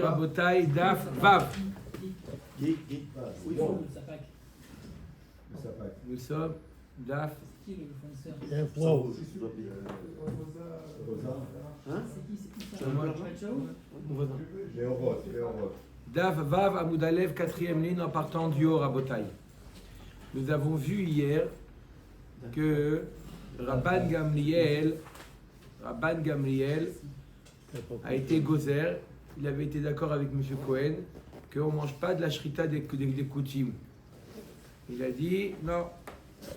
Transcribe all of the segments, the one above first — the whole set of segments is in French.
Rabotai, Daf, Vav. Nous sommes Daf. Daf, Vav, Amoudalev, 4e ligne en partant du haut, Rabotai. Nous avons vu hier que Rabban Gamliel a été gozer. Il avait été d'accord avec M. Cohen qu'on ne mange pas de la shrita des koutim. Il a dit non,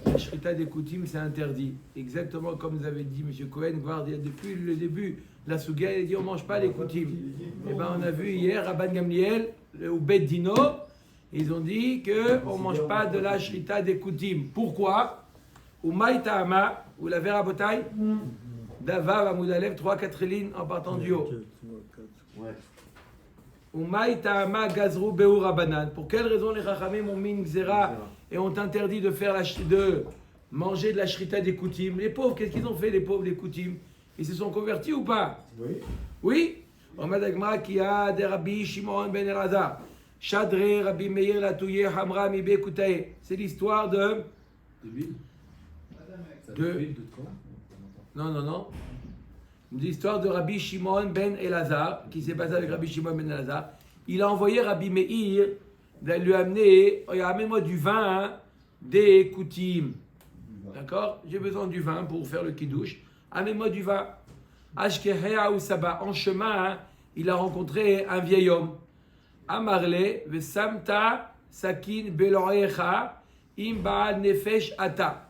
la shrita des koutim c'est interdit. Exactement comme nous avait dit M. Cohen, depuis le début, la Souga, il a dit on ne mange pas les koutim. Et bien on a vu hier Rabban Gamliel ou Bet Dino, ils ont dit qu'on ne mange pas de la shrita des koutim. Pourquoi? Ou Maïtahama, ou la Vera Botaï, Davav Amoudalev, 3-4 lignes en partant du haut. Umaïtahama Gazrou Beur Rabanan. Pour quelle raison les Chachamim ont mis une xéra et ont interdit de manger de la shrita des koutim? Les pauvres, qu'est-ce qu'ils ont fait, les pauvres, les koutim? Ils se sont convertis ou pas? Oui. Oui? Omad Agma qui a des Rabbi Shimon ben Elazar. Shadre Rabbi Meir Latouye Hamra Mibe Koutae. C'est l'histoire de. Non. L'histoire de Rabbi Shimon ben Elazar, qui s'est passé avec Rabbi Shimon ben Elazar. Il a envoyé Rabbi Meir de lui amener, amène-moi du vin des koutim. D'accord? J'ai besoin du vin pour faire le kiddush. Amène-moi du vin. Ashkehea ou Saba. En chemin, il a rencontré un vieil homme. Amarle, Vesamta, Sakin, Belorecha, Imba, Nefesh, Ata.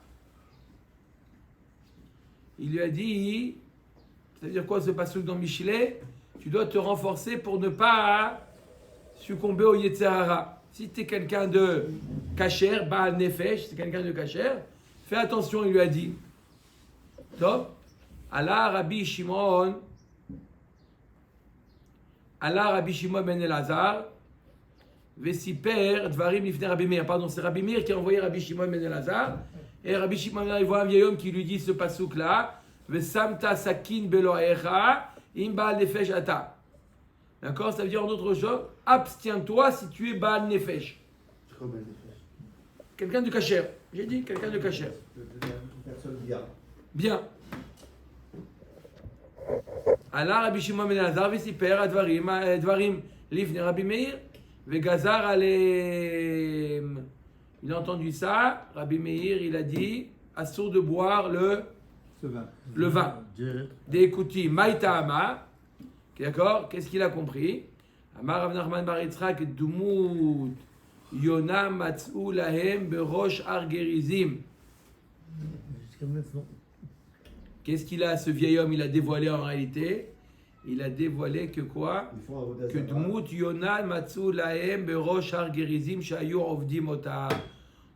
Il lui a dit, c'est-à-dire quoi ce passouk dans Michelet? Tu dois te renforcer pour ne pas succomber au Yetzirara. Si tu es quelqu'un de kasher, Baal Nefesh, c'est quelqu'un de kasher, fais attention, il lui a dit. Top. Allah Rabbi Shimon ben Elazar, Vesiper, Dvarim Lifnei Rabbi Meir. Pardon, c'est Rabbi Meir qui a envoyé Rabbi Shimon ben Elazar. Et Rabbi Shimon, il voit un vieil homme qui lui dit ce passouk-là, Vesamta Sakin Beloecha, Imbaal Nefesh Ata. D'accord? Ça veut dire en autre chose, abstiens-toi si tu es Baal Nefesh. Quelqu'un de kasher. J'ai dit quelqu'un de kasher. Personne bien. Bien. Allah Rabbi Shimon ben Elazar vesiper Dvarim Lifnei Rabbi Meir Vegazar Alem. Il a entendu ça, Rabbi Meir, il a dit assourd de boire le vin. Des koutim, Maïtahama. D'accord? Qu'est-ce qu'il a compris? Amar Rav Nachman bar Yitzchak Dumut Yona Matzou Lahem Berosh Har Gerizim. Qu'est-ce qu'il a, ce vieil homme? Il a dévoilé en réalité. Il a dévoilé que quoi? Que Dmut Yona Matzou Lahem Berosh Har Gerizim Shayu Ovdim Ota.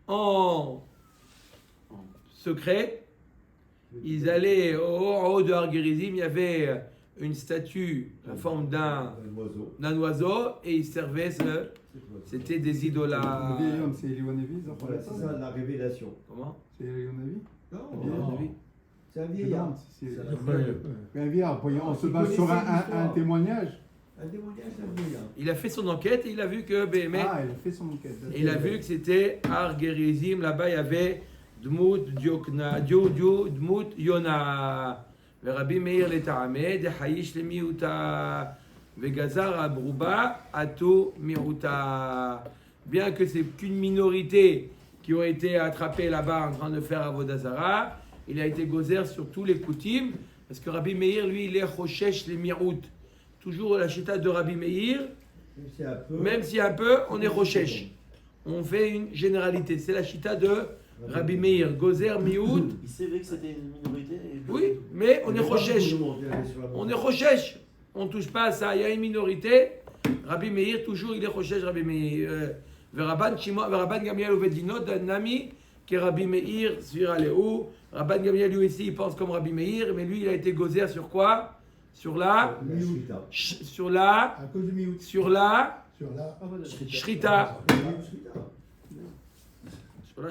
En secret, ils allaient en haut de Har Gerizim, il y avait une statue en forme d'un oiseau et ils servaient c'était des idolâtres. Le vieil homme, c'est Eliyahu Voilà, c'est ça la révélation. Comment? C'est Eliyahu? Non, c'est un vieillard. Un vieillard, on se base sur un témoignage. Un témoignage d'un vieillard. Il a fait son enquête et il a vu que il a fait son enquête. Il a vu que c'était Har Gerizim, là-bas il y avait Dmut Dmut Yona. Rabbi Meir leta'ameh de hayish le miuta vegazar abrouba atu miuta. Bien que c'est qu'une minorité qui ont été attrapés là-bas en train de faire Avodah Zara, il a été gozer sur tous les koutim, parce que Rabbi Meir, lui, il est choshesh les mirout. Toujours la chita de Rabbi Meir, même si un peu, on est choshesh. On fait une généralité. C'est la chita de Rabbi Meir, gozer mirout. Il savait que c'était une minorité. Oui, mais on est choshesh. On est choshesh. On ne touche pas à ça. Il y a une minorité. Rabbi Meir, toujours, il est choshesh, Rabbi Meir. Rabban Gamliel Uvedinot, un ami qui est Rabbi Meir, sur Aléou. Rabban Gamliel, lui aussi, il pense comme Rabbi Meir, mais lui, il a été gozer sur quoi? Sur la shrita. Sur la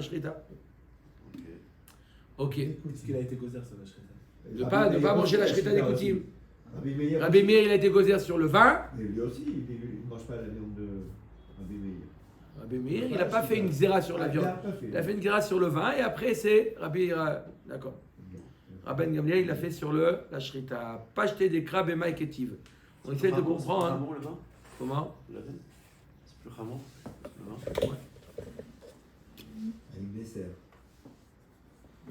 shrita. Ok. Est-ce qu'il a été gozer sur la shrita? De pas manger la shrita des koutim. Rabbi Meir, il a été gozer sur le vin. Mais lui aussi, il ne mange pas la viande de Rabbi Meir. Rabbi Meir, il n'a pas fait une xéra sur la viande. Il a fait une xéra sur le vin et après c'est Rabbi... D'accord. Rabban Gamliel, il a fait sur la shrita. Pas jeter des crabes et maïketiv. On essaie de comprendre. C'est plus ramon, le vin. Comment? La veine. C'est plus ramon, le vin. Avec des serres.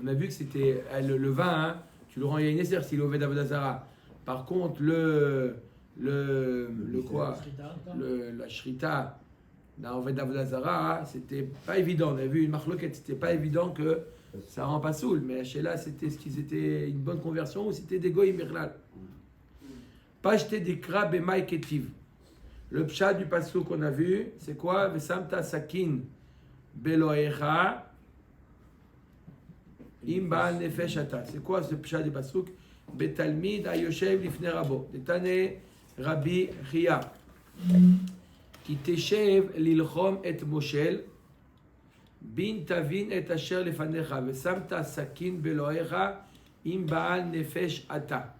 On a vu que c'était le vin, hein, tu le rends à une esser s'il est au Vedavadazara. Par contre, le quoi? La shrita, dans au Vedavadazara, c'était pas évident. On a vu une marloquette, c'était pas évident que ça rend pas soul. Mais chez là, c'était ce qu'ils étaient une bonne conversion ou c'était des goïm mirlal. Pas jeter des crabes et maïketiv. Le pshat du passouk qu'on a vu, c'est quoi? Vesamta sakin beloecha. Imba nefesh ata. C'est quoi ce pshat du pasuk? Betalmid ayoshev lifne rabo. Detane Rabbi Chia. Ki teshev lilchom et moshel. Bin tavin et asher lefanecha. Vesamta sakin beloecha. Imba nefesh ata.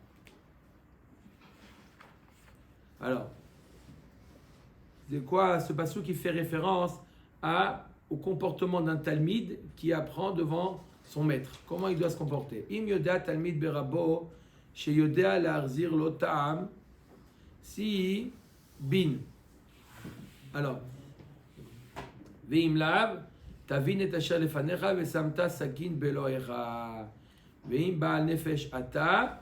Alors, c'est quoi ce pasuk qui fait référence au comportement d'un talmid qui apprend devant son maître. Comment il doit se comporter? Im yoda talmid berabo, she yoda l'arzir lotam, si bin. Alors, veim lav, tavin et asher lefanecha, vesamta sakin beloecha, veim baal nefesh ata,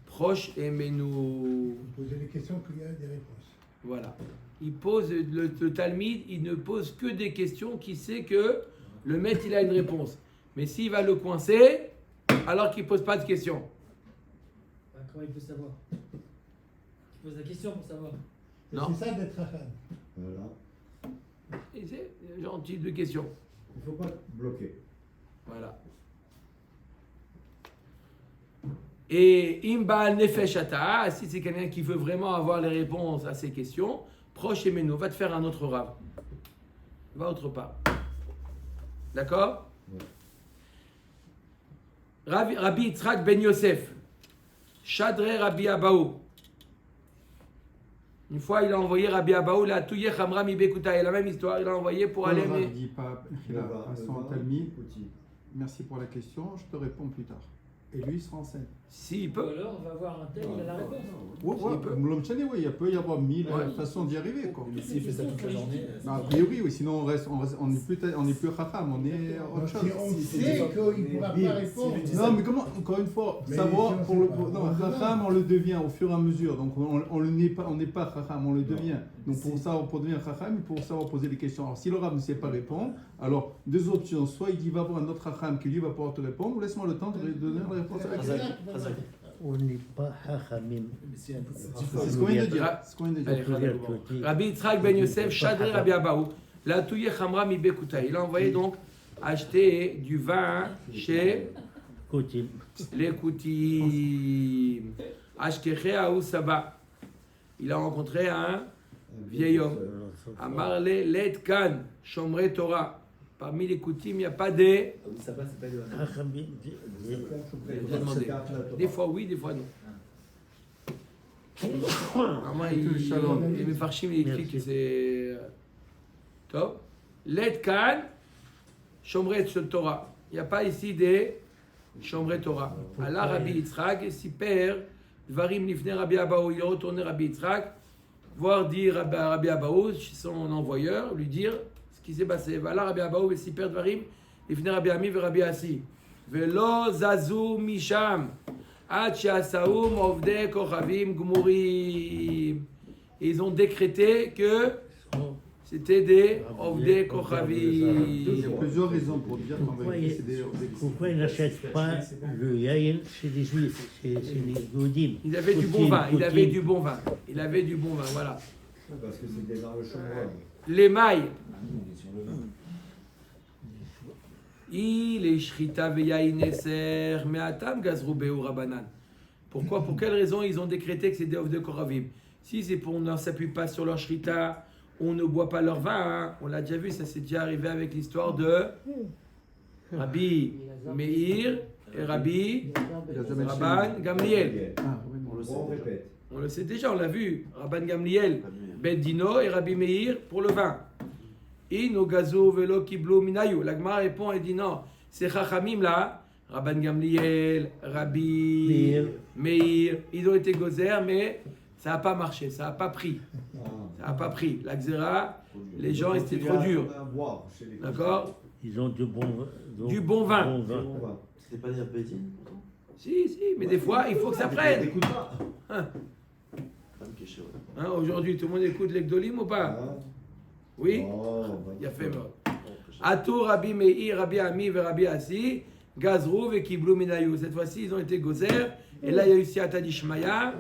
proche emenu. Poser des questions qu'il y a des réponses. Voilà. Il pose le talmid, il ne pose que des questions qui sait que le maître il a une réponse. Mais s'il va le coincer, alors qu'il ne pose pas de questions. Comment il peut savoir? Il pose la question pour savoir. Non. C'est ça d'être racham. Voilà. Et c'est gentil de questions. Il ne faut pas bloquer. Voilà. Et imba nefesh ata, si c'est quelqu'un qui veut vraiment avoir les réponses à ces questions, proche et menou, va te faire un autre rave. Va autre part. D'accord? Ouais. Rabbi Yitzhak ben Yosef, Shadre Rabbi Abaou. Une fois, il a envoyé Rabbi Abaou, la Touye Khamra mi Bekuta, et la même histoire, il a envoyé pour aller. Rav dit pas, il a Le vin, à son le vin, talmid. petit. Merci pour la question, je te réponds plus tard. Et lui, il se renseigne. S'il Ou peut. alors, on va voir un tel, il a la réponse. Ouais, Il peut. l'homme chané, ouais, il peut y avoir mille Ouais. façons d'y arriver, quoi. Mais s'il fait ça toute la journée, Bah, a priori, oui, sinon on est plus racham, on est autre chose. Si on sait qu'il ne pourra pas répondre. Non, mais comment, encore une fois, Mais savoir, si on pour sait le, pas, non, on racham, on le devient au fur et à mesure, donc on n'est pas racham, on le devient. Donc pour savoir, pour devenir racham, il faut savoir poser des questions. Alors si le rab ne sait pas répondre, alors deux options, soit il dit va voir un autre racham qui lui va pouvoir te répondre, ou laisse-moi le temps de donner la réponse à la question. On n'est pas hachamim. C'est ce qu'on vient de dire. C'est ce qu'on vient de Allez, dire. Rabbi Rabbi Yitzhak ben Yosef, Shadre Rabbi Abaou, la Touye Khamra mi Bekuta. Il a envoyé donc acheter du vin chez Kotil. les Koutim. Ashkeche ou Saba. Il a rencontré un vieil homme. Amarle Let Kan, Shomre Torah. Parmi les Koutim, il n'y a pas des. ça passe, c'est pas de. Hachamim. J'ai demandé. Des fois oui, des fois non. Moi, il me farchim, il écrit que c'est. Top. Let Kan, Shomre Torah. Il n'y a pas ici des Shomre Torah. Allah Rabbi Yitzhak, si père, Dvarim Lifne Rabbi Abaou, il est retourné Rabbi Yitzhak, voir dire à Rabbi Abaou, son envoyeur, lui dire ce qui s'est passé. Allah Rabbi Abaou, si père Dvarim Lifne Rabbi Ami ve Rabbi Asi. Velo Zazu Misham. Ad Shasaoum Ovde Kochavim Gmurim. Ils ont décrété que c'était des Ovde Kochavim. Il y a plusieurs raisons pour dire qu'en vérité c'est des Pourquoi ils n'achètent pas le yaïn chez les juifs, chez les Goudim? Il avait du bon vin, il avait du bon vin. Il avait du bon vin, voilà. Parce que c'était dans le chômage. L'émail, Il est sur le vin. il est shrita veyaïn eser, mais atam gazrou beu rabanan. Pourquoi? Pour quelle raison ils ont décrété que c'est des Ovde Kochavim? Si c'est pour on ne s'appuie pas sur leur shrita, on ne boit pas leur vin, hein. On l'a déjà vu, ça s'est déjà arrivé avec l'histoire de Rabbi Meir et Rabbi Rabban Gamliel. Ah, oui, non. le sait On déjà. répète. On le sait déjà, on l'a vu. Rabban Gamliel, Rabbi Meir. Bet Dino et Rabbi Meir pour le vin. Ino gazo velo kiblo minayu. La Gemara répond et dit non, ces chachamim là, Rabban Gamliel, Rabbi Meir, ils ont été gozer, mais ça n'a pas marché, ça n'a pas pris. Ça n'a pas pris. La Xéra, les gens étaient trop durs. D'accord? Ils ont du bon vin. C'était pas dire Bédine pourtant? Si, mais des fois, il faut que ça prenne. Écoute pas. Hein, Femme qui est chez eux. aujourd'hui, tout le monde écoute l'Egdolim ou pas? Oui? Il a fait mort. Atou, Rabbi Meir, Rabbi Ami et Rabbi Assi, Gazrou et Kiblou Minayou. Cette fois-ci, ils ont été gozer. Et là, il y a eu Siata Dishmaya.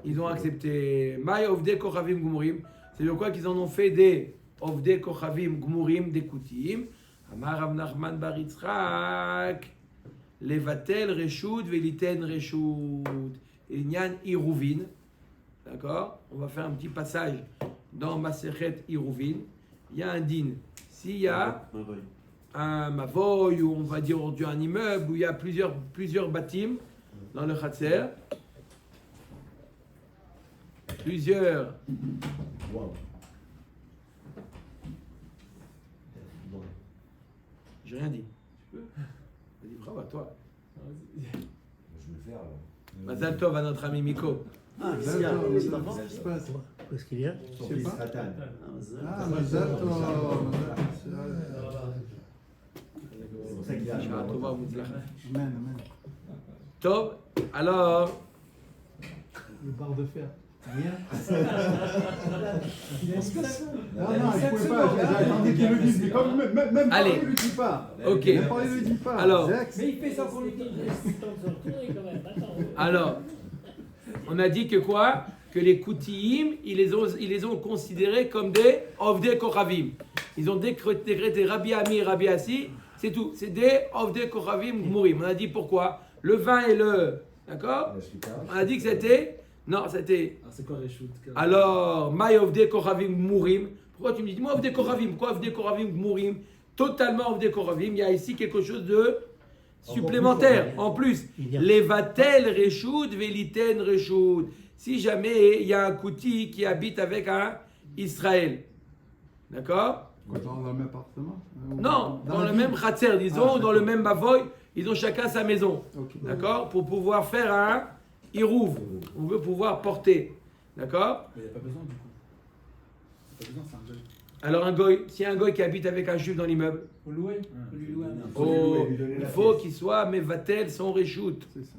Ils ont accepté. Maï Ovde Kochavim Gumurim. C'est de quoi qu'ils en ont fait des Ovde Kochavim Gumurim, des Koutim. Amar Rav Nachman bar Yitzchak. Levatel Reshut Veliten Reshut. Inyan Iruvin. D'accord? On va faire un petit passage dans Masechet Iruvin. Il y a un din. S'il y a un mavoy, ou on va dire aujourd'hui un immeuble, où il y a plusieurs bâtiments dans le Khatser, plusieurs. J'ai rien dit. Tu peux? Vas-y, bravo à toi. Je vais le faire alors. Mazal Tov à notre ami Miko. Ah, Mazal Sia, Tov, c'est pas Mazal mort. Tov. Qu'est-ce qui se passe? Qu'est-ce qu'il y a? Son sais fils pas. Nathan. Ah, Mazal Tov. C'est pour ça qu'il a Shara Tova ou Mutzlacha. Amen, amen. Tov, alors, Le barre de fer. Rien. Il a dit ça. Non, il pouvait pas. J'attendais qu'il le dise. Mais comme même Allez. parler, il le dit pas. ok. Même parler, il le dit pas. Alors. Zex. Mais il fait ça pour le dire. quand même. Attends. Alors, on a dit que quoi? Que les Koutiyim, ils les ont considérés comme des Ovdei Kochavim. Ils ont décrété Rabbi Ami et Rabbi Assi, c'est tout. C'est des Ovdei Kochavim Gmurim. On a dit pourquoi? Le vin et le... D'accord? On a dit que c'était... Non, c'était... C'est quoi les shoots? Alors, Maï Ovdei Kochavim Gmurim. Pourquoi tu me dis, moi Ovdei Kochavim? Pourquoi Ovdei Kochavim Gmurim? Totalement Ovdei Kochavim. Il y a ici quelque chose de supplémentaire. En plus, Levatel Reshut Veliten Reshut. Si jamais il y a un Kouti qui habite avec un Israël. D'accord? Dans le même appartement? Non, dans le la même ville. Khatser, disons, dans le même Bavoy, ils ont chacun sa maison. Ok. D'accord? Pour pouvoir faire un Irouv. On veut pouvoir porter. D'accord? Mais il n'y a pas besoin du coup. Il n'y a pas besoin, c'est un jeu. Alors, un goy, s'il y a un goy qui habite avec un juif dans l'immeuble, Faut louer. Faut lui louer. il faut qu'il soit Mevatel son Reshut. C'est ça.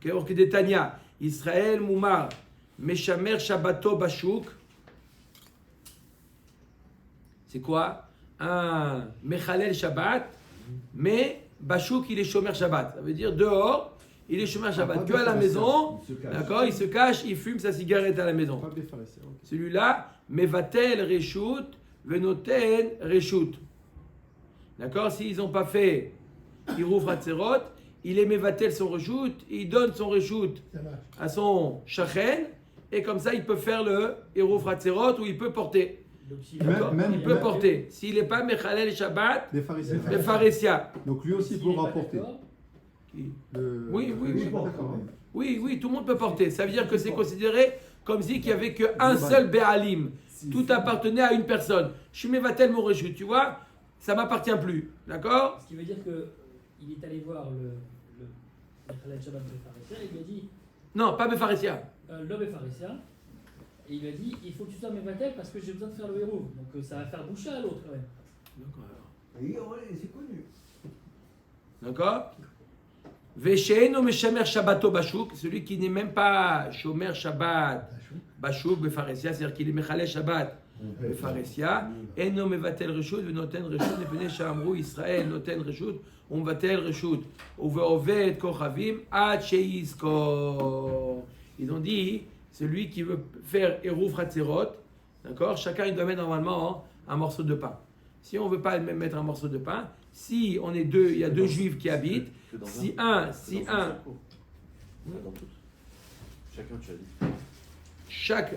Qu'est-ce que Tanya? Israël Moumar, Meshamer Shabbato Bashuk. C'est quoi? Un Mechalel Shabbat, mais Bashuk il est Shomer Shabbat. Ça veut dire dehors, il est Shomer Shabbat. Que à la maison, d'accord, il se cache, il fume sa cigarette à la maison. Pas des pharisiens. Ok. Celui-là, Mevatel Reshut, Venoten Reshut. D'accord? S'ils n'ont pas fait Irouf Hatzerot, il est Mevatel son Reshut, il donne son Reshut Ça marche. à son Shachen, et comme ça, il peut faire le Irouf Hatzerot ou il peut porter. D'accord? Même- Il peut même- porter. S'il n'est pas Mechalel Shabbat, Des pharisiens. le Pharésia. Donc lui aussi pourra porter. Oui, Le- oui, D'accord. oui, tout le monde peut porter. Ça veut dire que c'est considéré comme si qu'il n'y avait qu'un seul Béalim. Tout appartenait à une personne. Je suis Mevatel mon Reshut, tu vois, ça m'appartient plus. D'accord? Ce qui veut dire qu'il est allé voir le Khaled Shabbat Pharisien et il lui a dit Non, pas Pharésia. l'homme est pharisien. Et il lui a dit il faut que tu sois Mevatel parce que j'ai besoin de faire le héros. Donc ça va faire boucher à l'autre quand même. Oui, c'est connu. D'accord? Vesheino Meshamer Shabbato Bashuk, celui qui n'est même pas Shomer Shabbat Bashuk Befaresia, c'est-à-dire qu'il est Mechalel Shabbat Befaresia, Eno Mevatel Reshut, Venoten Reshut, Nepene Shamru Israël, Noten Reshut, Umvatel Reshut, Uveoved Kochavim, Ad Sheizko. Ils ont dit, celui qui veut faire Eruv Hatzerot, d'accord, chacun il doit mettre normalement un morceau de pain. Si on ne veut pas même mettre un morceau de pain, si on est deux, il y a deux juifs qui habitent, si un, Dans toutes. Chacun, tu as dit. chaque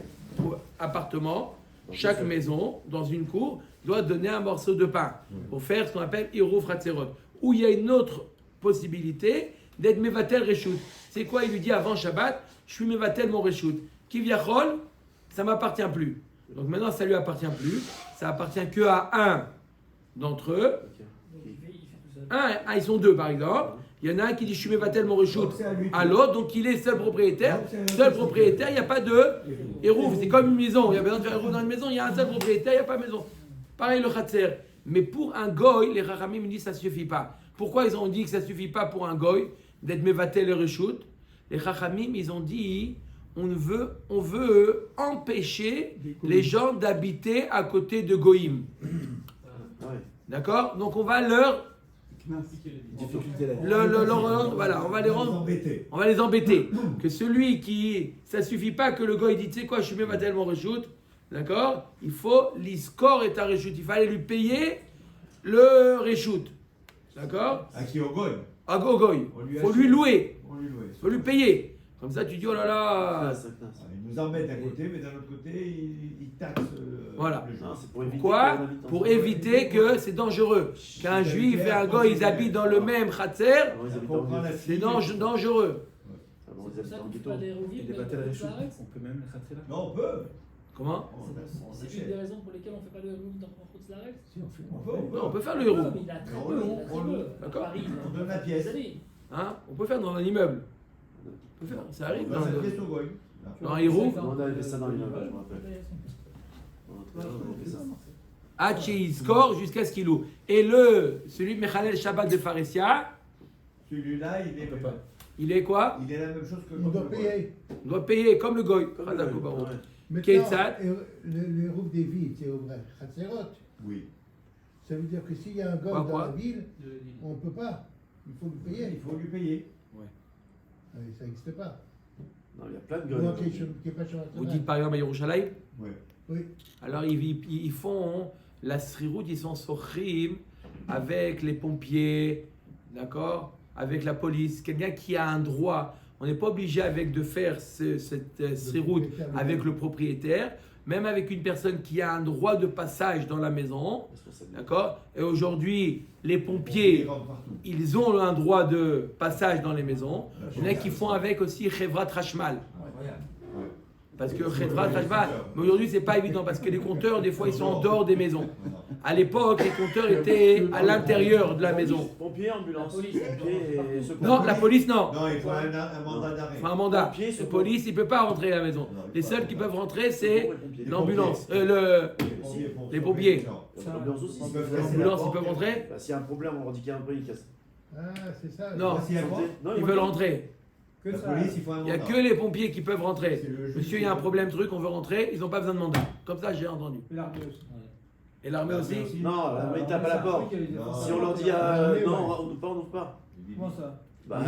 appartement, chaque maison, dans une cour, doit donner un morceau de pain pour faire ce qu'on appelle Irouf Hatzerot. Ou il y a une autre possibilité, d'être mevatel reshut. C'est quoi? Il lui dit avant Shabbat, je suis mevatel mon reshut. Kivyachol, ça m'appartient plus. Donc maintenant, ça lui appartient plus. Ça appartient que à un d'entre eux. Donc il fait tout seul. Ils sont deux par exemple. Il y en a un qui dit je suis mevatel mon reshut à l'autre, donc il est seul propriétaire. Seul propriétaire, il n'y a pas de hérouf. C'est comme une maison. Il y a besoin de faire hérouf dans une maison, il y a un seul propriétaire, il n'y a pas de maison. Pareil le khatser. Mais pour un goy, les rachamim disent que ça ne suffit pas. Pourquoi ils ont dit que ça ne suffit pas pour un goy d'être mevatel et reshut? Les rachamim, ils ont dit on veut empêcher les gens d'habiter à côté de goïm. D'accord? Donc on va leur voilà, on va les rendre, on va les embêter. Que celui qui, ça suffit pas que le gars il dit, tu sais quoi, je suis même pas tellement reshoot, d'accord? Il faut l'iscore est un reshoot, il fallait lui payer le reshoot, d'accord? À qui au goy? À gogoy, On faut lui louer, On lui louait. faut lui payer. Comme ça tu dis oh là là. Il nous embête d'un côté, mais d'un autre côté, il taxe Voilà. le jeu. Non, c'est pour éviter Pourquoi? qu'on habite Pour ensemble. éviter que c'est dangereux. Qu'un juif et un goy ils habitent dans le même khatser, Avant, ils habitaient en ghetto. c'est dangereux. Avant, ils C'est pour habitaient ça en qu'on fait ghetto. pas des Et hérouvim, des mais battles à on la fait chute. ça avec. On peut même les rentrer là. Non, on peut. Comment? C'est une des raisons pour lesquelles on ne fait pas le hérouvim dans Khutz-Laretz. Si, on fait. Non, on peut faire le Non, héros. mais il a très On peu, le- il a très on peu. le- À d'accord. Paris, On donne la des pièce. années. Hein? On peut faire dans un immeuble. On peut faire, ça arrive. On donne la pièce au goy. Dans un héros. On avait fait ça dans l'immeuble, je me rappelle. On avait fait ça. Il score jusqu'à ce qu'il loue. Et celui de Mechalel Shabbat de Pharesia, Celui-là, il est quoi? il est la même chose que On doit le goy. payer. On doit payer comme le goy. Comme Chazak le- ou Baruch. ouais. Maintenant, Ketzad. le rouf des villes, c'est au vrai. Khatserot. Oui. Ça veut dire que s'il y a un gosse Quoi, dans quoi la ville, on ne peut pas. Il faut lui payer. Il faut lui payer. Ça n'existe pas. Non, il y a plein de Moi gueules. qui n'est pas sur Vous dites par exemple à Yerushalayim. Ouais. Oui. Alors ils font la srirout, ils sont sochrim avec les pompiers, d'accord? Avec la police. Quelqu'un qui a un droit. On n'est pas obligé de faire cette srirout avec le propriétaire. Même avec une personne qui a un droit de passage dans la maison, d'accord? Et aujourd'hui, les pompiers, Il rentre partout. ils ont un droit de passage dans les maisons. Il y en a qui font avec aussi Chevrat Rashmal. Parce que Chevrat Rashmal, mais aujourd'hui, c'est pas évident parce que les compteurs, des fois, ils sont en dehors des maisons. À l'époque, les compteurs étaient à l'intérieur de la maison. Pompiers, ambulance. La police, Pompiers et secours. Non, la police, non. Non, il faut un mandat d'arrêt. Il faut un mandat. Pompiers, La secours. police, il ne peut pas rentrer à la maison. Non, Les seuls qui peuvent rentrer, c'est Les l'ambulance. pompiers. Les pompiers. L'ambulance aussi. Ils peuvent casser la L'ambulance, ils porte. peuvent rentrer. Bah, s'il y a un problème, on leur dit qu'il y a un bruit, ils cassent. Ah, c'est ça. Non. S'il y a quoi? Non, Ils veulent rentrer. La police, il faut un Il n'y a mandat. que les pompiers qui peuvent rentrer. C'est le juge. Monsieur, il y a un problème, truc, on veut rentrer, ils n'ont pas besoin de mandat. Comme ça, j'ai entendu. L'armée aussi. Et l'armée aussi? Non, ils tapent à la porte. Si on leur dit non, on n'ouvre pas. Comment ça? Bah,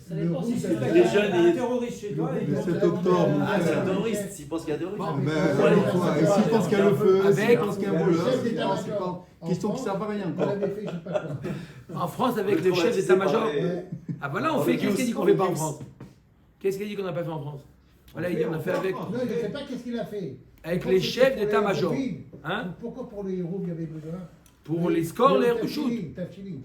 Ça dépend si c'est Les jeunes, un ils- terroriste chez toi. Le Le 7 octobre. Ah, c'est un terroriste, s'ils pensent qu'il y a un terroriste. Bon, Mais Ouais. et s'ils pensent qu'il y a le feu, Avec- s'ils pensent qu'il y a un voleur, Le chef s'ils d'état-major. pensent qu'il y a question qui ne servent à rien. On Quoi. l'avait fait, je ne sais pas quoi. En France, avec Le le chef d'état-major. traumatisé Ouais. Ah voilà, on fait. Qu'est-ce qu'il dit qu'on ne fait pas en France? Qu'est-ce qu'il dit qu'on n'a pas fait en France? Voilà, il dit on a fait avec. Non, je ne sais pas qu'est-ce qu'il a fait. Avec Pourquoi les c'était chefs pour les d'état-major. Hérouvim Hein? Pourquoi pour les héros il y avait besoin? Pour les scores, les shoot. Tafchili.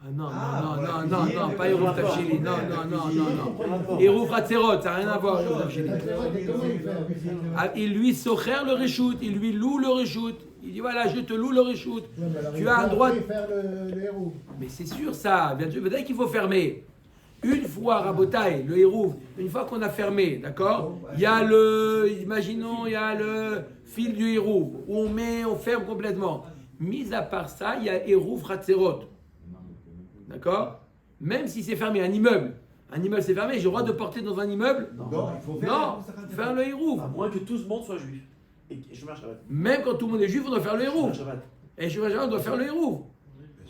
Ah non, Ah, non, pour la non, non, cuisine, non, le pas Hérouf rapport. Tafchili. Non, non, non, non, non. non. Hérouf Ratzerot, ça n'a rien à voir, Hérouf Tafchili. Comment il fait avec ça? Ah, il lui socher le reshoot, il lui loue le reshoot. Il dit voilà, je te loue le reshoot. Ouais, mais alors, Tu il as un faut droit après de- faire le héros. Mais c'est sûr ça, bien sûr, peut-être qu'il faut fermer. Une fois, Rabotai, le Hérouf, une fois qu'on a fermé, d'accord? Il y a imaginons, il y a le fil du Hérouf, où on ferme complètement. Mis à part ça, il y a Hérouf Ratzerot. D'accord? Même si c'est fermé, un immeuble c'est fermé, j'ai le droit de porter dans un immeuble? Non, il faut faire. Non, faire le Hérouf. À moins que tout ce monde soit juif. Et je marche Shabbat. Même quand tout le monde est juif, on doit faire le Hérouf. Shabbat. Et je on doit faire le Hérouf.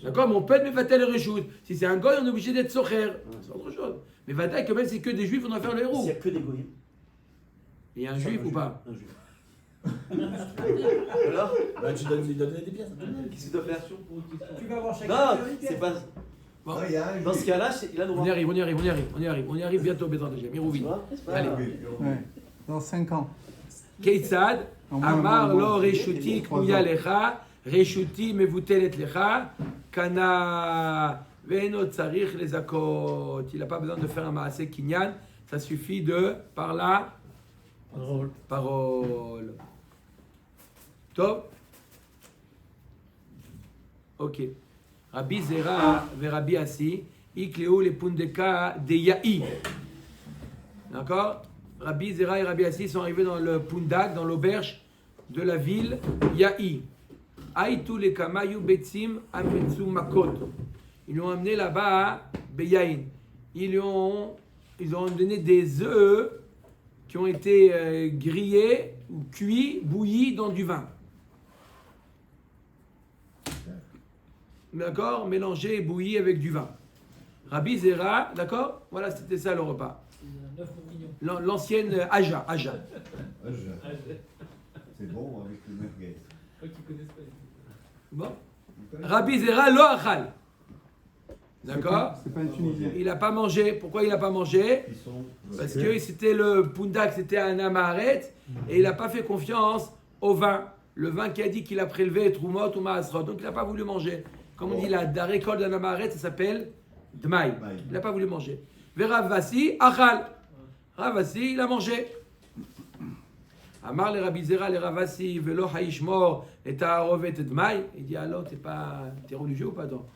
D'accord? Mais on peut être Mevatel et Reshout. Si c'est un goy, on est obligé d'être Socher. C'est autre chose. Mais Vadaï, quand même, c'est que des juifs, on doit faire le Hérouf. S'il n'y a que des goyim, Il y a un juif ou pas? un juif. Alors, Bah, tu donnes des pièces. qu'est-ce qu'il doit faire? Tu vas voir chacun. Non, c'est pas. Bon. Non, il y a un Dans ce cas-là, il a le On droit. y arrive, on y arrive bientôt, Bézant Hashem. Tu Hérouvine. vois? C'est pas- Allez. Ouais. Dans 5 ans. Keitzad, Au moins, Amar au moins, lo reshuti knuya lecha, reshuti mevutelet lecha, kana Ve'eno tzarich lezakot. Il n'a pas besoin de faire un maaseh kinyan. Ça suffit de par la parole. Top. Ok. Rabbi Zera ve Rabbi Assi, Ikleu les Pundeka de Yahi. D'accord? Rabbi Zera et Rabbi Assi sont arrivés dans le Pundak, dans l'auberge de la ville Yahi. Aïtou les Kamayu Betsim Ametsu Makot. Ils l'ont amené là-bas à Beyahin. Ils ont donné des œufs qui ont été grillés ou cuits, bouillis dans du vin. D'accord? Mélangé et bouilli avec du vin. Rabbi Zera, d'accord? Voilà, c'était ça le repas. C'est un œuf bourguignon. L'ancienne Aja. Ah, c'est bon avec le merguez. Je crois qu'ils connaissent pas. Bon. Rabbi Zera lo achal. D'accord? C'est pas un Tunisien. Il n'a pas mangé. Pourquoi il n'a pas mangé? Ils sont. Parce que c'était le pundak, c'était un amaret, et il n'a pas fait confiance au vin. Le vin qui a dit qu'il a prélevé Trumot ou Maasrot. Donc il n'a pas voulu manger. Comme on dit, la récolte d'un amaret, ça s'appelle Dmaï. Il n'a pas voulu manger. Rav Vassi, achal. Rav Vassi, il a mangé. Amar le Rabbi Zera, le Rav Vassi, velo haishmor, et ta'arovet Dmaï. Il dit, alors, t'es religieux ou pas, toi?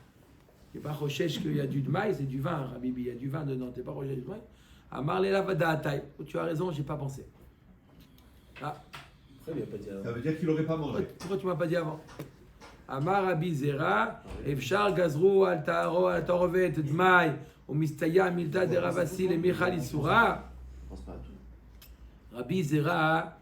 T'es pas rochesh qu'il y a du Dmaï, c'est du vin, Rabbi, il y a du vin dedans. T'es pas rochesh du Dmaï? Amar le Ravada Ataï. Tu as raison, j'ai pas pensé. Ah. Après, il n'a pas dit avant. Ça veut dire qu'il n'aurait pas mangé. Pourquoi tu m'as pas dit avant? Amar Rabbi Zera, Efshar Gazrou al Tarovet Dmaï, ou Mistaya Milta de Ravassi, les Michal Isura. Je pense pas à tout. Rabbi Zera,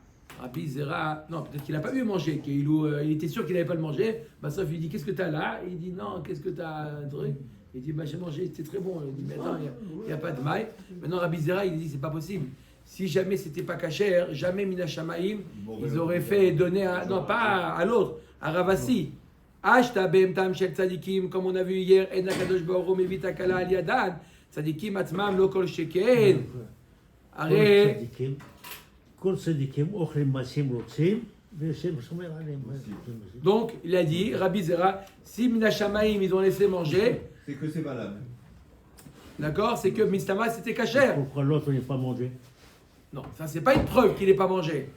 non, peut-être qu'il n'a pas vu manger, il était sûr qu'il n'allait pas le manger. Bah, sauf il dit, qu'est-ce que tu as là? Il dit, non, qu'est-ce que tu as un truc? Il dit, bah, j'ai mangé, c'était très bon. Il dit, mais attends, il n'y a pas de maï. Maintenant, Rabbi Zera, il dit, c'est pas possible. Si jamais c'était pas cachère, jamais Mina Shamaim, ils auraient fait donner à, non, pas à l'autre, à Ravassi. Ashta Behemtam Shel Tzadikim, comme on a vu hier, En Akadosh Baruch Hu Mevit Hakala Al Yadan, Tzadikim Atzmam Lo Kol Sheken. Arrête. כל צדיקים אוכלים מעשים רוצים, והשם שומר עליהם. Donc, il a dit, Rabbi Zera, si Mina Shamaim, ils ont laissé manger, C'est que c'est valable. d'accord, c'est que Mistama, c'était cachère. Pourquoi l'autre n'est pas mangé? Non, ça, c'est pas une preuve qu'il n'ait pas mangé.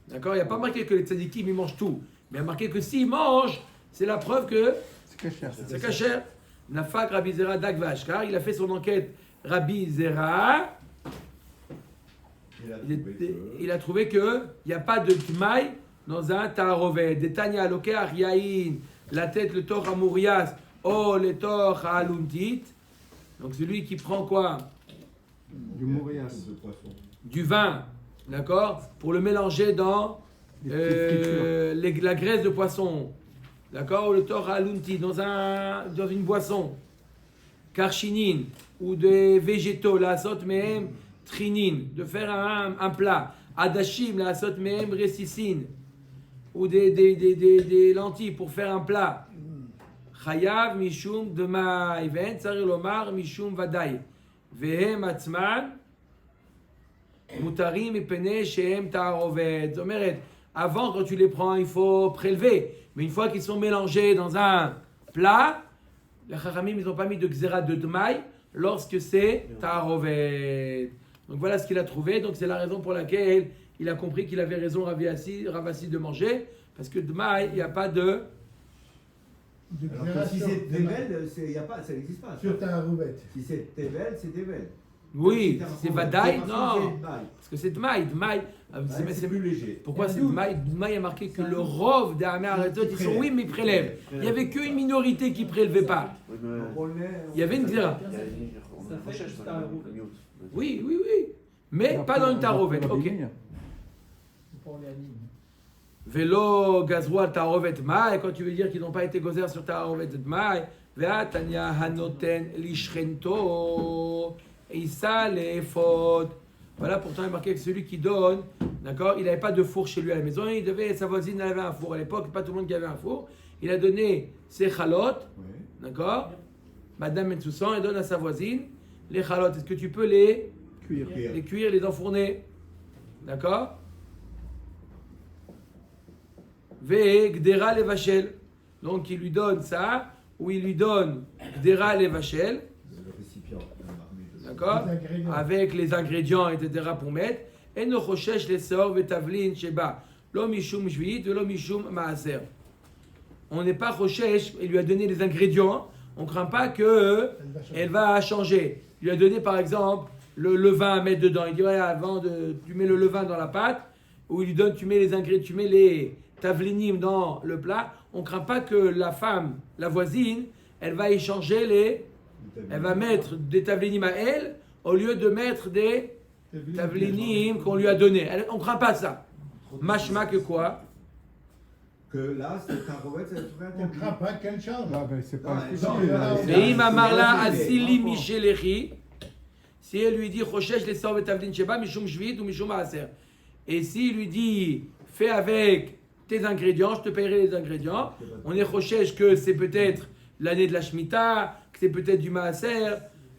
D'accord, il n'y a pas marqué que les tzadikim, ils mangent tout. Mais il y a marqué que s'ils mangent, c'est la preuve que C'est cachère. c'est cachère. Nafak Rabbi Zera Dagvash, car il a fait son enquête. Rabbi Zera, il a trouvé qu'il n'y a pas de tmaï dans un ta'arovet. Detania alokeach yain, la tête, le tor amourias, oh, le tor aluntit. Donc celui qui prend quoi? Du Mourias. De poisson. Du vin, d'accord? Pour le mélanger dans la graisse de poisson. D'accord? Ou le tor aluntit, dans une boisson. Karchinin, ou des végétaux, la sot mehem trinin, de faire un plat. Adashim, la sot mehem resisin, ou des lentilles pour faire un plat. Chayav mishum dema event, tsaril lomar mishum vadaï. Vehem atzman, mutarim mipene shehem ta'arovet. Zomeret, avant, quand tu les prends, il faut prélever. Mais une fois qu'ils sont mélangés dans un plat, les Chachamim, ils n'ont pas mis de Xéra de Dmaï lorsque c'est Ta'arovet. Donc voilà ce qu'il a trouvé. Donc c'est la raison pour laquelle il a compris qu'il avait raison Ravassi de manger. Parce que Dmaï, il n'y a pas de... Alors que si c'est Tevel, ça n'existe pas. Sur ta roubette. Si c'est Tevel, c'est Tevel. Oui, c'est Vadaï, Parce que non. c'est Dmaï. Parce que c'est Dmaï. Dmaï, C'est plus léger. pourquoi c'est Dmaï? Dmaï a marqué que le rov des Amé Aretot, ils sont oui, mais ils prélèvent. Il n'y avait qu'une minorité qui ne prélevait pas. Oui, mais Il y avait une Xéra. il y a une Ça fait recherche, juste ça, un le roux. miout. Oui. Mais pas dans une Ta'arovet. Ok. Pour les animes. Vélo, gazroal, ta'arovet maï, quand tu veux dire qu'ils n'ont pas été gozer sur ta'arovet maï, ve'atania hanoten lishrento, isa lefod. Voilà, pourtant il est marqué que celui qui donne, d'accord, il n'avait pas de four chez lui à la maison, sa voisine avait un four. À l'époque, pas tout le monde qui avait un four. Il a donné ses chalotes, d'accord, Madame Metsoussan, il donne à sa voisine les chalotes. Est-ce que tu peux les cuire, les enfourner, d'accord? Ve'gdera levachel. Donc il lui donne ça où il lui donne Gdera Levachel, Le récipient. d'accord, Les ingrédients. avec les ingrédients, etc. pour mettre, et no choshesh les sor vetavlin sheba, lo mishum shviit, lo mishum maaser. On n'est pas choshesh, il lui a donné les ingrédients, on ne craint pas que elle va changer. Il lui a donné par exemple le levain à mettre dedans. Il dit ouais, avant tu mets le levain dans la pâte, ou il lui donne, tu mets les ingrédients, tu mets les tavlinim dans le plat. On ne craint pas que la femme, la voisine, elle va échanger elle va mettre des tavlinim à elle au lieu de mettre des tavlinim qu'on lui a donné. On ne craint pas ça. Mashma que quoi? Que là, c'est un rovette, ça serait On ne craint pas qu'elle change. Ah ben, c'est pas Non, possible. non, Et il m'a marla c'est- asili michelechi. Si elle lui dit Choshesh les sor vetavlin sheba mishum shvit ou mishum maaser. Et s'il lui dit fais avec tes ingrédients, je te paierai les ingrédients. On est Choshesh que c'est peut-être l'année de la Shemitah, que c'est peut-être du maaser.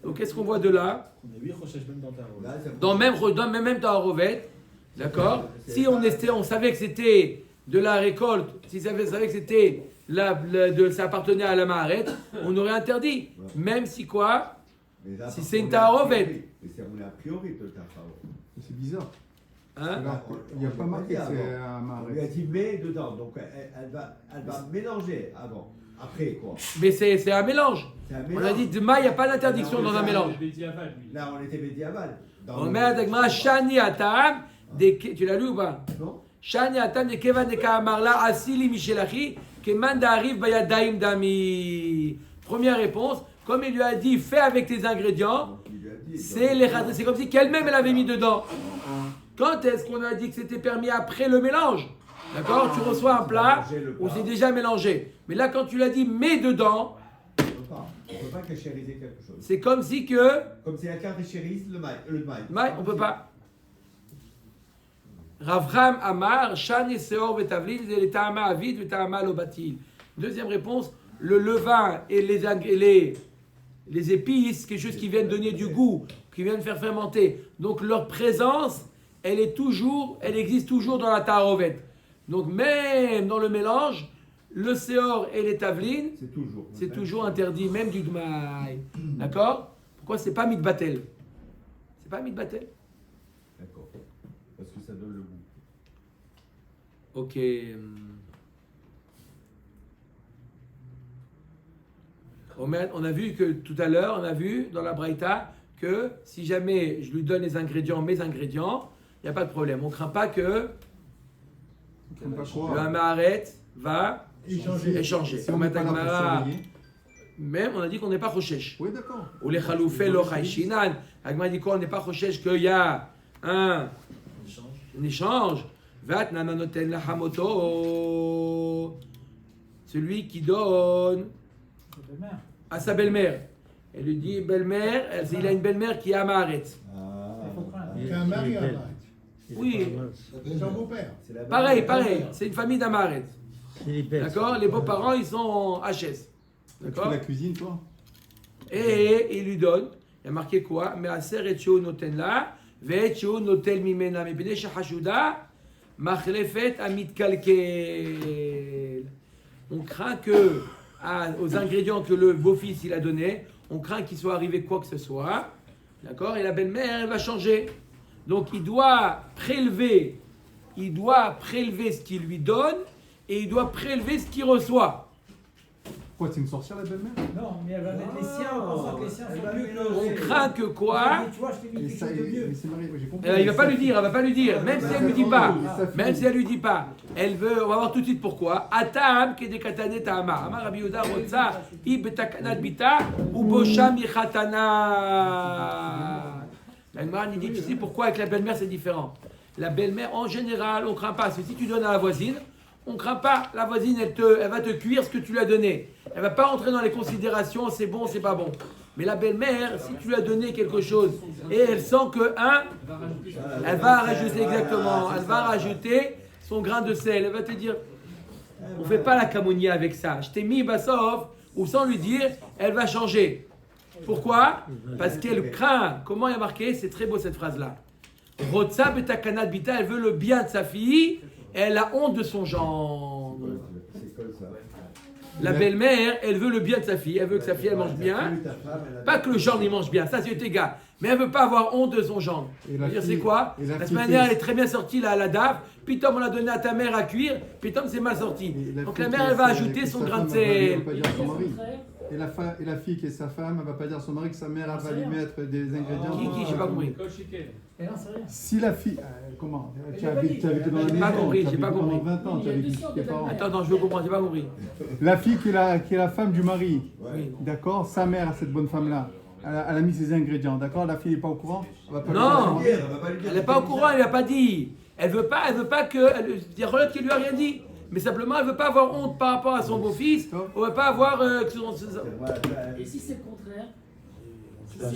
Donc qu'est-ce qu'on voit de là? On est 8 recherches même dans ta roue. Là, ça Dans même dans la rovette, d'accord? Si on savait que c'était de la récolte, si on savait que c'était ça appartenait à la Maharet, on aurait interdit. Même si quoi? Mais là, Si par c'est contre, une taharovet. Mais c'est on est a priori de taharovet. C'est bizarre. Hein? Là, il n'y a pas marqué que c'est un On lui a marais. dit mets dedans, donc elle va mélanger avant. Après quoi? Mais c'est un mélange. C'est un On a mélange. dit demain, il n'y a pas d'interdiction dans un mélange. Là, on était médiéval. On met avec moi Shani Atam, tu l'as lu ou pas? Non? Shani Atam de Kevan de Kaamarla Asili Michelachi, Kemanda arrive Bayadaim Dami. Première réponse, comme il lui a dit, fais avec tes ingrédients, Donc, il lui a dit, c'est comme si qu'elle-même elle avait mis dedans. Quand est-ce qu'on a dit que c'était permis après le mélange? D'accord? Tu reçois un plat où c'est déjà mélangé. Mais là, quand tu l'as dit, mets dedans, On ne peut pas cachériser quelque chose. c'est comme si que. Comme si la carte chérise le maïs. Ouais, on peut pas. Ravram Amar, Shan et Seor Vetavlin, les Ta'ama Avid, les Ta'ama Lobatil. Deuxième réponse, le levain et les épices, quelque chose qui viennent donner du goût, qui viennent faire fermenter. Donc leur présence, elle existe toujours dans la Ta'arovet. Donc même dans le mélange, le Seor et les Tavlin, c'est toujours interdit, même du Dmaï. D'accord? Pourquoi c'est pas mitbatel? C'est pas mitbatel? D'accord. Parce que ça donne le goût. Ok. On a vu que tout à l'heure, on a vu dans la Braïta que si jamais je lui donne mes ingrédients, il n'y a pas de problème. On ne craint pas que le Hamaharet va échanger. Si on met pas là pour surveiller. Même, on a dit qu'on n'est pas Choshesh. Oui, d'accord. Ou les Chaloufé, lo Chayshinan. Agma dit quoi? On n'est pas Choshesh qu'il y a un échange. Vat nananoten la hamoto. Celui qui donne à sa belle-mère. Elle lui dit, belle-mère, il a une belle-mère qui est Hamaharet. Qu'un mari en a. Oui. C'est son beau-père. Pareil. C'est une famille d'Hamaharet. C'est les bêtes. D'accord? Les beaux-parents, ils sont en HS. Tu fais D'accord? la cuisine, toi? Et il lui donne, il y a marqué quoi? Mais aser et chou noten la, ve chou notel mimena, mais bene shahashuda, machlefet amit kalkel. On craint que, aux ingrédients que le beau-fils il a donné, on craint qu'il soit arrivé quoi que ce soit. D'accord? Et la belle-mère, elle va changer. Donc il doit prélever ce qu'il lui donne et il doit prélever ce qu'il reçoit. Quoi, c'est une sorcière, la belle-mère? Non, mais elle va mettre les siens en pensant que les siens elle sont va mieux mélanger. On craint que quoi? Tu vois, je t'ai mis Et quelque ça, chose de mieux. mais c'est marié, j'ai compris. Il va pas lui dire, elle va pas lui dire, même si elle lui dit pas, Ça fait- même si elle lui dit pas, elle veut, on va voir tout de suite pourquoi. Atam qui dekatane ta'ama, Amar Rabbi Yehuda rotza i betakanat bita ou bosha michatana. La Gemara il dit, tu sais pourquoi avec la belle-mère c'est différent. La belle-mère en général on craint pas, parce que si tu donnes à la voisine, on craint pas, la voisine elle va te cuire ce que tu lui as donné. Elle va pas rentrer dans les considérations, c'est bon, c'est pas bon. Mais la belle-mère, si tu lui as donné quelque chose et elle sent que elle va rajouter exactement, elle va rajouter son grain de sel. Elle va te dire, on fait pas la camonia avec ça. Je t'ai mis Bassov, ou sans lui dire, elle va changer. Pourquoi? Parce qu'elle craint. Comment il y a marqué? C'est très beau cette phrase-là. Rotsa betakanat bita, elle veut le bien de sa fille, et elle a honte de son gendre. C'est comme ça. La belle-mère, elle veut le bien de sa fille, elle veut que sa fille elle mange bien. Pas que le gendre il mange bien, ça c'est égal. Mais elle veut pas avoir honte de son gendre. C'est-à-dire c'est quoi? La semaine dernière elle est très bien sortie la daf, puis Tom on l'a donné à ta mère à cuire, puis Tom c'est mal sorti. Donc la mère elle va ajouter son grain de sel. Et la fille qui est sa femme, elle va pas dire à son mari que sa mère elle va lui mettre des ingrédients. Qui j'ai pas compris. Si la fille. Comment? Tu as vécu dans la maison. J'ai pas compris, j'ai pas compris. Pendant 20 ans, tu as vécu chez tes parents. Attends, je veux comprendre, j'ai pas compris. La fille qui est la femme du mari, Oui. d'accord? Sa mère, cette bonne femme-là, elle a mis ses ingrédients, d'accord? La fille n'est pas au courant? Elle va pas Non, lui dire. elle n'est pas au courant, elle n'a pas dit. Elle veut pas que. Il y a Relotte qui lui a rien dit. Mais simplement, elle veut pas avoir honte par rapport à son beau-fils. Elle veut pas avoir. Et si c'est le contraire? Là,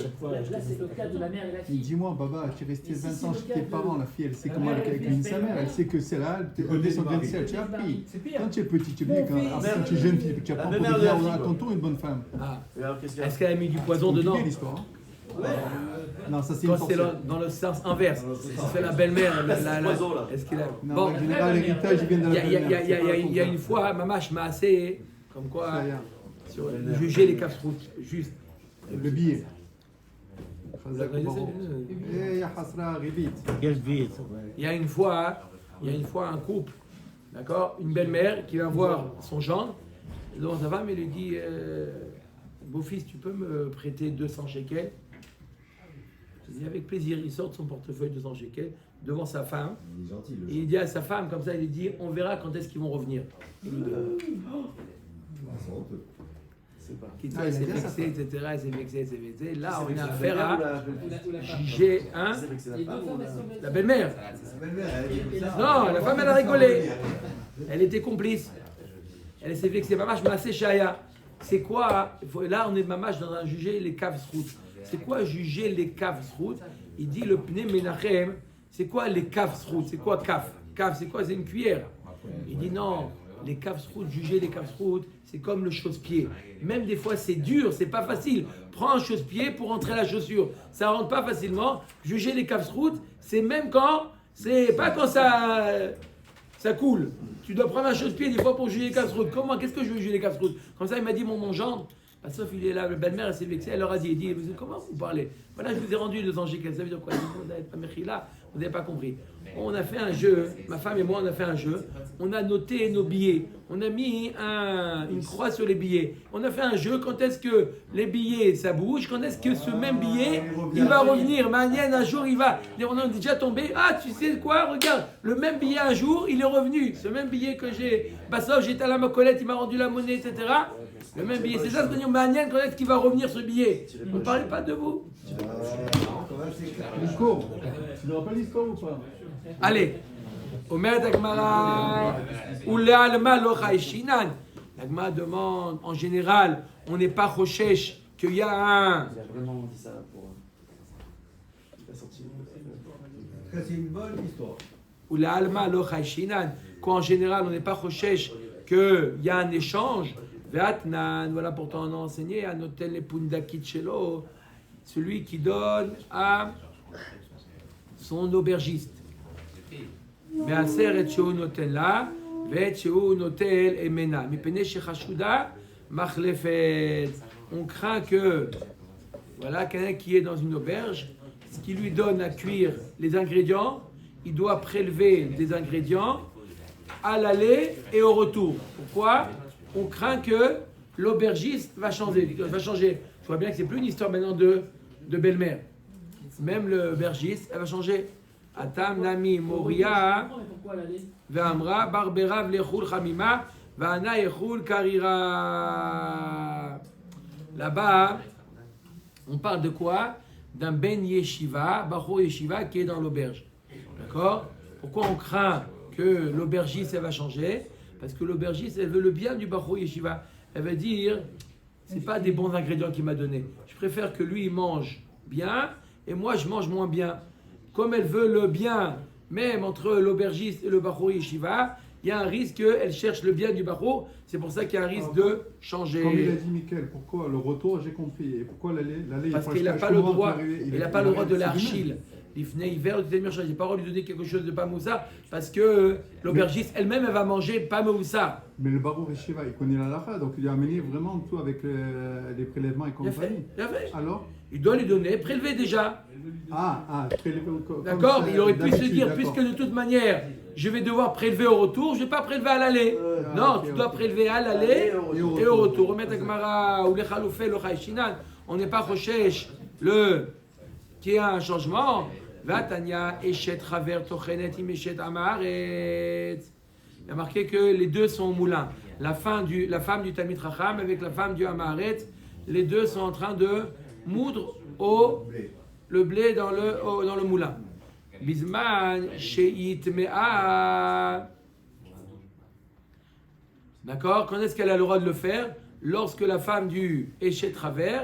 c'est le cas de la mère et la fille. Dis-moi, Baba, tu es resté 20 ans chez tes parents, la fille, elle sait comment elle cuisine sa mère, elle sait que c'est là, tu es descendu de ciel, tu as appris. Quand tu es petit, tu es bien, quand tu es jeune fille, tu apprends pour devenir à ton tour une bonne femme. Ah. Est-ce qu'elle a mis du poison dedans? L'histoire. Non, ça c'est Quand une c'est sorcière. dans le sens inverse. C'est la belle-mère. Est-ce qu'il a. Non, Bon, en général, l'héritage vient de la belle-mère. il y a une fois, Mamache m'a assez. Comme quoi. Sur juger les casse-routes. Juste. Le billet. Vous avez regardé ça? Eh, ya hasra, rivit. Il y a une fois un couple, d'accord, une belle-mère qui va voir son gendre, devant sa femme et lui dit beau-fils, tu peux me prêter 200 shekels? Il dit avec plaisir, il sort de son portefeuille 200 shekels devant sa femme. Il est gentil, le Et il dit à sa femme, comme ça, il lui dit on verra quand est-ce qu'ils vont revenir. Il lui donne. C'est honteux. Qui elle s'est vexée, etc. Elle s'est vexée. Là, on a affaire à juger la belle-mère. Non, la femme, elle a rigolé. Elle était complice. Elle s'est vexée. Mamash Maaseh Shaya. C'est quoi? Là, on est Mamash dans un juger les caves routes. C'est quoi juger les caves routes? Il dit le pneu Menachem. C'est quoi les caves routes? C'est quoi caf? Caf, c'est quoi? C'est une cuillère. Il dit non. Les caves routes, juger les caves routes, c'est comme le chausse-pied. Même des fois, c'est dur, c'est pas facile. Prends un chausse-pied pour entrer la chaussure. Ça rentre pas facilement. Juger les caves routes, c'est même quand, c'est pas quand ça coule. Tu dois prendre un chausse-pied des fois pour juger les caves routes. Comment? Qu'est-ce que je veux juger les caves routes? Comme ça, il m'a dit mon gendre. Bah, sauf il est là, la belle-mère, elle s'est vexée, elle leur a dit, comment vous parlez? Voilà, je vous ai rendu 200 shekels, ça veut dire quoi? Vous n'avez pas mérité là, vous n'avez pas compris. On a fait un jeu, ma femme et moi, on a fait un jeu. On a noté nos billets, on a mis une croix sur les billets. On a fait un jeu, quand est-ce que les billets, ça bouge? Quand est-ce que ce même billet, il va revenir? Manienne, un jour, il va. On est déjà tombé. Ah, tu sais quoi? Regarde, le même billet un jour, il est revenu. Ce même billet que j'ai, sauf j'étais à la Macolette, il m'a rendu la monnaie, etc. Le même billet, c'est ça, ce qu'on dit, Manienne, quand est-ce qu'il va revenir ce billet? On ne parlait pas de vous. Nico, tu ne rappelles l'histoire ou pas? Allez, Omer Dagmara, Oula Alma Locha Shinan. L'Agma demande, en général, on n'est pas Rochesh, qu'il y a un. Il a vraiment dit ça pour. Il a sorti. C'est une bonne histoire. Oula Alma Locha Shinan. Quoi, en général, on n'est pas Rochesh, qu'il y a un échange. Veatnan, voilà pourtant on a enseigné à Notel les Pundakit Shelo, celui qui donne à son aubergiste. Ve'aser et Sheu Notel la, ve'et Sheu Notel emena. Mipene shechashuda machlefet. On craint que, voilà, quelqu'un qui est dans une auberge, ce qui lui donne à cuire les ingrédients, il doit prélever des ingrédients à l'aller et au retour. Pourquoi? On craint que l'aubergiste va changer. Je vois bien que c'est plus une histoire maintenant de belle-mère. Même l'aubergiste, elle va changer. Atam nami moria ve'amra barbera v'lechul chamima ve'ana yechul karira. Là-bas, on parle de quoi? D'un ben yeshiva, bachor yeshiva qui est dans l'auberge. D'accord? Pourquoi on craint que l'aubergiste, elle va changer? Parce que l'aubergiste, elle veut le bien du bachor yeshiva. Elle va dire, c'est pas des bons ingrédients qu'il m'a donné. Je préfère que lui, il mange bien et moi, je mange moins bien. Comme elle veut le bien, même entre l'aubergiste et le bachor yeshiva, il y a un risque qu'elle cherche le bien du bachor. C'est pour ça qu'il y a un risque de changer. Comme il a dit Mickaël, pourquoi le retour, j'ai compris. Et pourquoi l'aller Parce qu'il n'a pas le droit, il n'a pas le droit de l'archile. L'ifnei hiver, j'ai pas le droit de lui donner quelque chose de pas moussa parce que l'aubergiste elle-même elle va manger pas moussa. Mais le Baruch Shiva, il connaît la lacha, donc il a amené vraiment tout avec les prélèvements et compagnie. Il a fait. Alors Il doit lui donner, prélever déjà. prélever D'accord. Il aurait pu se dire, puisque de toute manière, je vais devoir prélever au retour, je ne vais pas prélever à l'aller. Non, tu dois prélever à l'aller et au retour. Remettre Gemara ou les chaloufé, le chaïchinan. On n'est pas recherche qui a un changement. Vatania Eshet Chaver Tochenet Imeshet Amaret. Il y a marqué que les deux sont au moulin. La femme du Talmid Chacham avec la femme du Amaret, les deux sont en train de moudre le blé dans le moulin. Bisman Sheit Mea. D'accord? Quand est-ce qu'elle a le droit de le faire? Lorsque la femme du Eshet Chaver,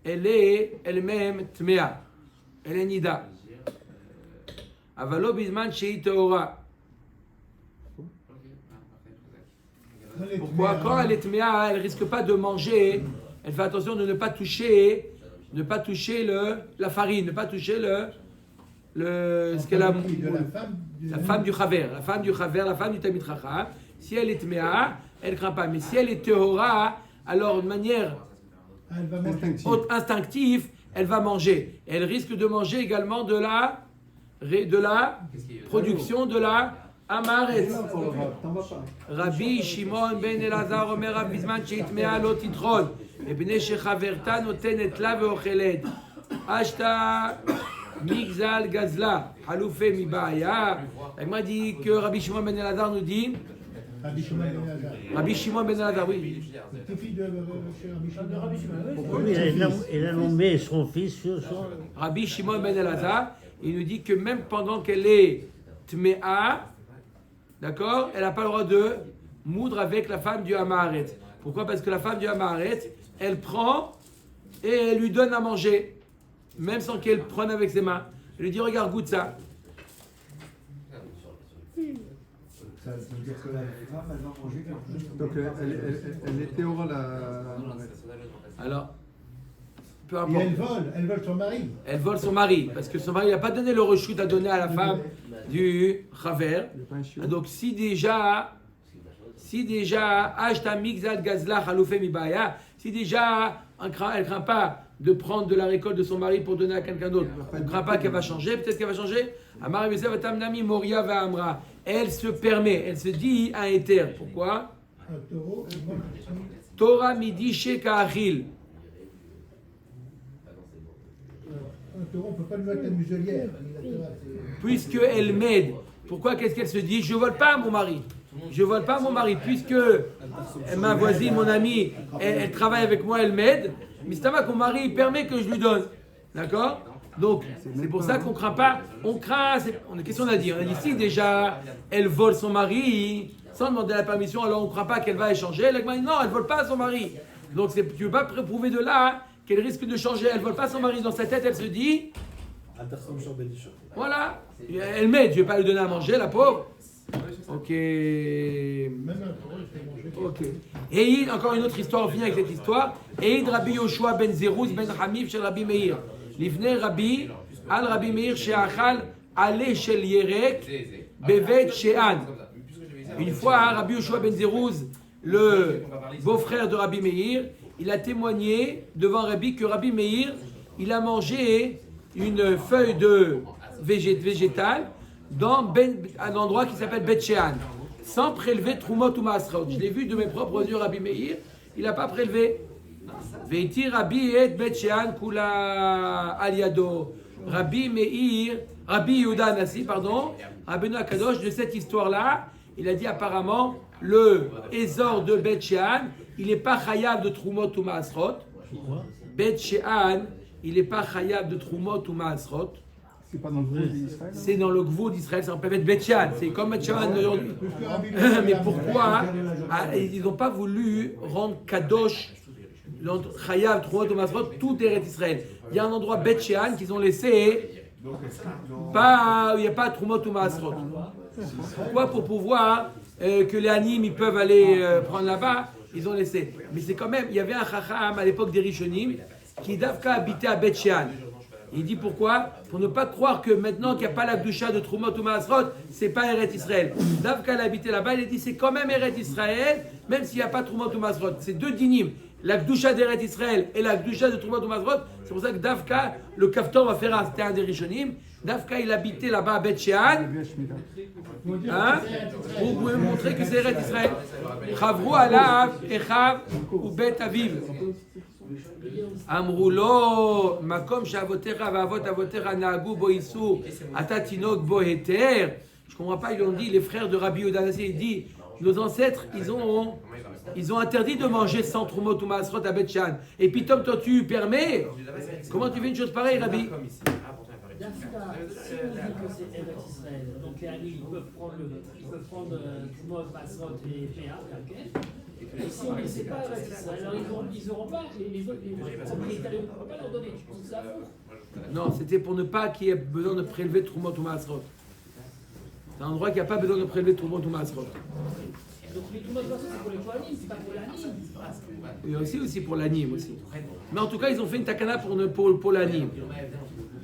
elle est elle-même Tmea. Elle est Nida. Avalo Bisman Sheit Teora. Pourquoi? Quand elle est Tmea, elle ne risque pas de manger. Elle fait attention de ne pas toucher la farine, ne pas toucher ce qu'elle a. La femme du Chaver, la femme du Talmid Chacham. Si elle est Tmea, elle ne craint pas. Mais si elle est Tehora, alors de manière instinctive, elle va manger. Elle risque de manger également de la production de la Amaret. Rabbi Shimon ben Elazar Omer Rav Bizman sheitmea lo titron mepnei shechaverta notenet la veochelet ashta migzal gazla haloufé mi ba'aya. Elle m'a dit que Rabbi Shimon ben Elazar nous dit. Rabbi Shimon ben Elazar, oui. Il a nommé son fils sur son. Rabbi Shimon ben Elazar, il nous dit que même pendant qu'elle est tmea, d'accord, elle n'a pas le droit de moudre avec la femme du Amaret. Pourquoi? Parce que la femme du Amaret, elle prend et elle lui donne à manger, même sans qu'elle prenne avec ses mains. Elle lui dit, regarde, goûte ça. Ça veut dire que la femme, elle va manger quelque chose. Donc elle est théora Alors, peu Et importe. elle vole son mari. Elle vole son mari, parce que son mari n'a pas donné le rechute à donner à la femme du Chaver. Donc si déjà Ashta Migzal Gazla Khaloufé Mibaya, si déjà elle ne craint pas de prendre de la récolte de son mari pour donner à quelqu'un d'autre, elle ne craint pas qu'elle va changer, peut-être qu'elle va changer. Amar Yosef Atamnami Moria va Amra. Elle se permet, elle se dit un éther. Pourquoi? Un taureau. Torah Midi Sheka Achil. Un taureau, on ne peut pas lui mettre la muselière. Puisqu'elle m'aide. Pourquoi? Qu'est-ce qu'elle se dit? Je ne vole pas à mon mari. Je ne vole pas à mon mari. Puisque ma voisine, mon amie, elle travaille avec moi, elle m'aide. Mais c'est à mon mari permet que je lui donne. D'accord? Donc, c'est pour ça qu'on ne craint pas. On craint. Qu'est-ce qu'on a dit? On a dit si déjà elle vole son mari sans demander la permission, alors on ne craint pas qu'elle va échanger. Elle a dit non, elle ne vole pas à son mari. Donc, tu ne peux pas prouver de là qu'elle risque de changer. Elle ne vole pas son mari. Dans sa tête, elle se dit voilà, elle m'aide, je ne vais pas lui donner à manger, la pauvre. Ok. Ok. Et encore une autre histoire, on finit avec cette histoire. Et Rabbi Yoshua ben Zerouz ben Hamif chez Rabbi Meir. Livnei Rabbi, al Rabbi Meir she'achal ale shel yerek bevet she'an. Une fois, Rabbi Yoshua ben Zerouz, le beau-frère de Rabbi Meir, il a témoigné devant Rabbi que Rabbi Meir, il a mangé une feuille de végétale dans un endroit qui s'appelle Bet She'an, sans prélever Trumot ou Maasrot. Je l'ai vu de mes propres yeux, Rabbi Meir, il n'a pas prélevé. Veiti Rabbi et Bet She'an kula aliado. Rabbi Meir, Rabbi Yehuda Nassi, pardon, Rabbeinu Akadosh, de cette histoire-là, il a dit apparemment le Ezor de Bet She'an, il n'est pas chayav de Trumot ou Maasrot. Bet She'an, il n'est pas chayav de Trumot ou Maasrot. C'est pas dans le gvou d'Israël. C'est dans le gvou d'Israël, ça peut être Bet She'an. C'est comme Bet She'an aujourd'hui. Mais pourquoi ils n'ont pas voulu rendre Kadosh, chayav, Trumot ou Maasrot, tout Eretz Israël. Il y a un endroit Bet She'an qu'ils ont laissé, pas, où il n'y a pas Trumot ou Maasrot. Pourquoi? Pour pouvoir que les animes ils peuvent aller prendre là-bas, ils ont laissé. Mais c'est quand même, il y avait un chacham à l'époque des Rishonim qui d'Avka habitait à Bet She'an. Il dit pourquoi? Pour ne pas croire que maintenant qu'il n'y a pas la Gdusha de Trumot ou Maasrot, c'est pas Eretz Israël. Davka l'a habité là-bas, il a dit c'est quand même Eretz Israël, même s'il n'y a pas Trumot ou Maasrot. C'est deux dinim. La Gdusha d'Eretz Israël et la Gdusha de Trumot ou Maasrot. C'est pour ça que Davka, le Kaftor va faire c'était un des Rishonim. Davka, il habitait là-bas à Bet Shean. Hein? Vous pouvez montrer que c'est Eretz Israël. Chavru alav echav ou Bet aviv. Amroulo, makom shavotera vavot avotera naagu bo isu atatinok bo heter. Je comprends pas, ils lui ont dit, les frères de Rabbi Yehuda Hanassi, il dit, nos ancêtres, ils ont interdit de manger sans Trumot ou Maasrot à Bet Shean. Et puis toi tu permets. Comment tu fais une chose pareille, Rabbi? Dafka, si on dit que c'est Eretz Israël, donc les Anis, ils peuvent prendre Trumot, Maasrot et Péa, et si on dit que c'est pas Eretz Israël, alors ils n'auront pas, les propriétaires, on ne peut pas leur donner. C'est à vous. Non, c'était pour ne pas qu'il y ait besoin de prélever Trumot ou Maasrot. C'est un endroit qui n'a pas besoin de prélever Trumot ou Maasrot. Donc les Trumot Maasrot, c'est pour les Kohanim, c'est pas pour l'Anim. Et aussi pour l'Anim aussi. Mais en tout cas, ils ont fait une takana pour l'Anim.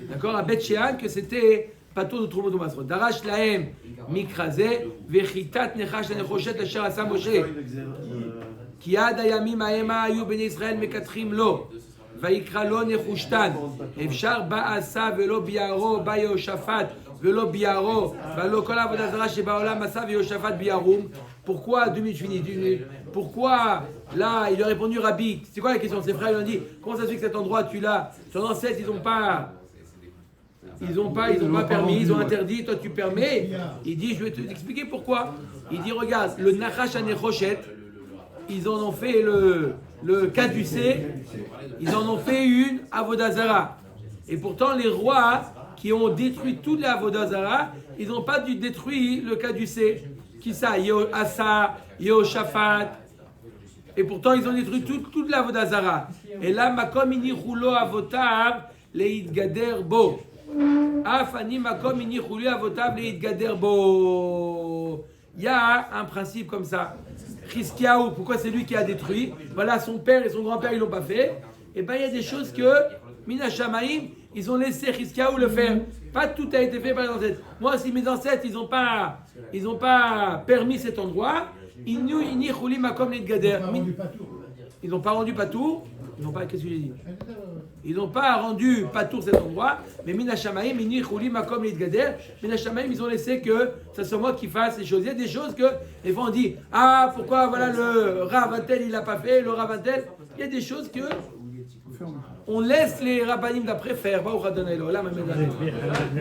D'accord, à Bet Shean, que c'était Pato de Trumot ou Maasrot. Darash lahem mikrazeh vechitat nechash lanechoshet asher asa Moshe. Ki ad hayamim ha'ema hayu bnei Israël mekatrim lo. ויקרא לו נחושתן, אפשר בעשה ולא ביערו, בא יהושפט ולא ביערו, ולא כל העבודה זרה שבעולם עשה ויהושפט ביערום. Pourquoi, 2 minutes finies, 2 minutes. Pourquoi, là, il a répondu Rabbi, c'est quoi la question? Ses frères lui ont dit, comment ça se fait que cet endroit tu l'as? Ton ancêtre, ils n'ont pas permis, ils ont interdit, toi tu permets. Il dit, je vais t'expliquer pourquoi. Il dit, regarde, le Nachash HaNechoshet, ils en ont fait le caducé, ils en ont fait une Avodah Zara. Et pourtant, les rois qui ont détruit toute la Avodah Zara, ils n'ont pas dû détruire le caducé. Qui ça? Asa, Yehoshaphat. Et pourtant, ils ont détruit toute la Avodah Zara. Et là, Makom ini chulo avotav leitgader bo. Afani makom ini chulo avotav leitgader bo. Il y a un principe comme ça. Chizkiyahu, pourquoi c'est lui qui a détruit? Voilà, son père et son grand-père, ils l'ont pas fait. Et bien, il y a des choses que, Mina Shamaim, ils ont laissé Chizkiyahu le faire. Pas tout a été fait par les ancêtres. Moi, si mes ancêtres, ils n'ont pas permis cet endroit, ils n'ont pas rendu Patour. Qu'est-ce que j'ai dit? Ils n'ont pas rendu Patour cet endroit, mais Mina Shamaim, Inni Chouli Makom Lidgader, Mina Shamaim, ils ont laissé que ça soit moi qui fasse les choses. Il y a des choses que, les fois on dit, ah, pourquoi, voilà, le Ravantel, il l'a pas fait, le Ravantel. Il y a des choses que, on laisse les rabbanim d'après faire.